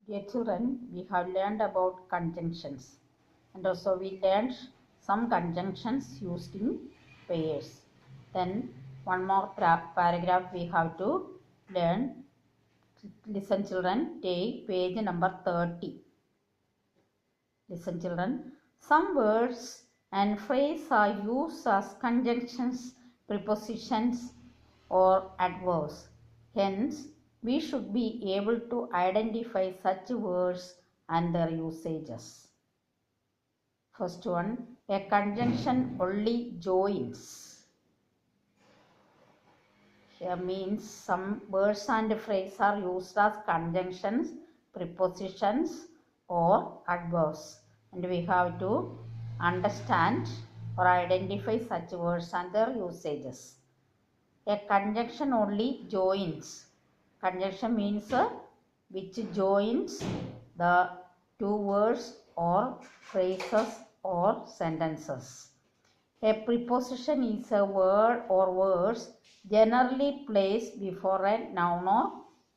Dear children, we have learned about conjunctions and also we learned some conjunctions used in pairs. Then one more paragraph we have to learn. Listen children, take page number 30. Listen children, some words and phrases are used as conjunctions, prepositions or adverbs. Hence, we should be able to identify such words and their usages. First one, a conjunction only joins. Here means some words and phrases are used as conjunctions, prepositions or adverbs. And we have to understand or identify such words and their usages. A conjunction only joins. Conjunction means which joins the two words or phrases or sentences. A preposition is a word or words generally placed before a noun or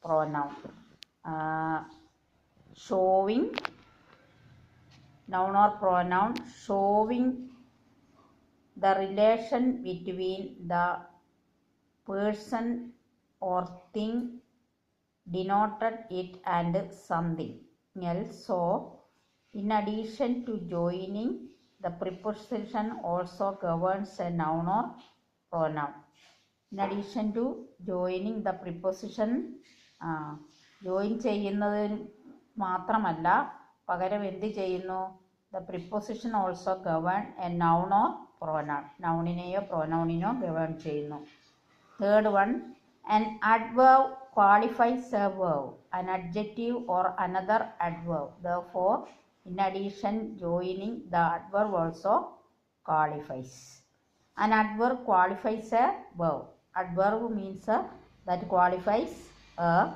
pronoun. Showing, noun or pronoun, showing the relation between the person or thing denoted it and something else. So, in addition to joining, the preposition also governs a noun or pronoun. In addition to joining the preposition, join ചെയ്യുന്നതിന് മാത്രമല്ല പകരം എന്ത് ചെയ്യുന്നു? The preposition also govern a noun or pronoun. നൗണിനെയോ പ്രൊനൗണിനോ govern ചെയ്യുന്നു. Third one, an adverb qualifies a verb, an adjective or another adverb. Therefore, in addition, joining the adverb also qualifies. An adverb qualifies a verb. Adverb means that qualifies a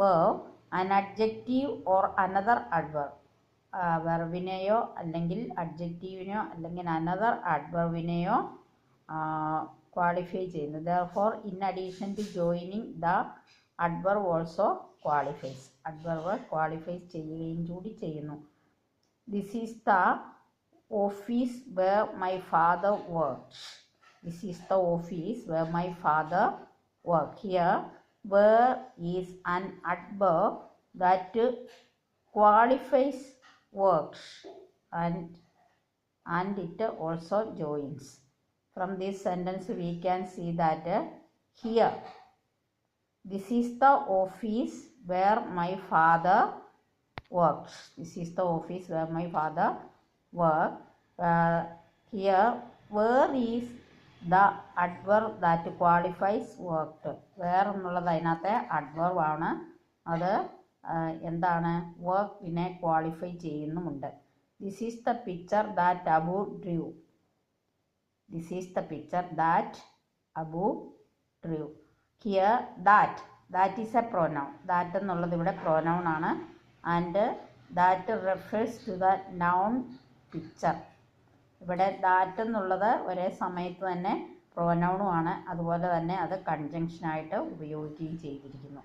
verb, an adjective or another adverb. വെർബിനെയോ അല്ലെങ്കിൽ അഡ്ജക്റ്റീവിനെയോ അല്ലെങ്കിൽ another അഡ്വർബിനെയോ qualify ചെയ്യുന്നു. Therefore, in addition to joining, the adverb also qualifies. Adverb qualifies ചെയ്യുകയും കൂടി ചെയ്യുന്നു. This is the office where my father works. This is the office where my father works. Here, where is an adverb that qualifies works and it also joins. From this sentence we can see that here, this is the office where my father works. This is the office where my father works. Here, where is the adverb that qualifies worked? Where എന്നുള്ളത് അതിനകത്തെ adverb ആണ്. അത് എന്താണ്? വർക്കിനെ qualify ചെയ്യുന്നുമുണ്ട്. This is the picture that Abu drew. This is the picture that Abu drew. Here, that is a pronoun. That എന്നുള്ളത് ഇവിടെ pronoun ആണ്. And that refers to the noun picture. ഇവിടെ that എന്നുള്ളത് ഒരേ സമയത്ത് തന്നെ pronoun ആണ്. അതുപോലെ തന്നെ അത് conjunction ആയിട്ട് ഉപയോഗിക്കുകയും ചെയ്തിരിക്കുന്നു.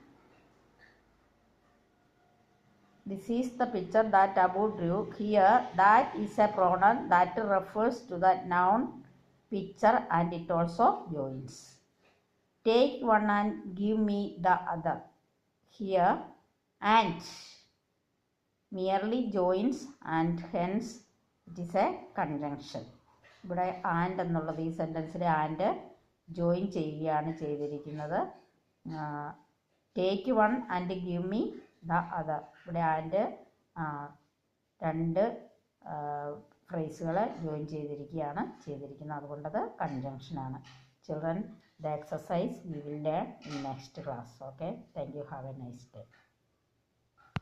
This is the picture that Abu drew. Here, that is a pronoun that refers to the noun picture and it also joins. Take one and give me the other. Here, and merely joins and hence it is a conjunction. ഇവിടെ and എന്നുള്ളത് ഈ സെൻറ്റൻസിൽ and join ചെയ്യുകയാണ് ചെയ്തിരിക്കുന്നത്. Take one and give me the other. ഇവിടെ and രണ്ട് ഫ്രേസുകൾ join ചെയ്തിരിക്കുന്നത്. അതുകൊണ്ടത് കൺജങ്ഷനാണ്. Children, the exercise we will learn in next class. Okay, thank you. Have a nice day.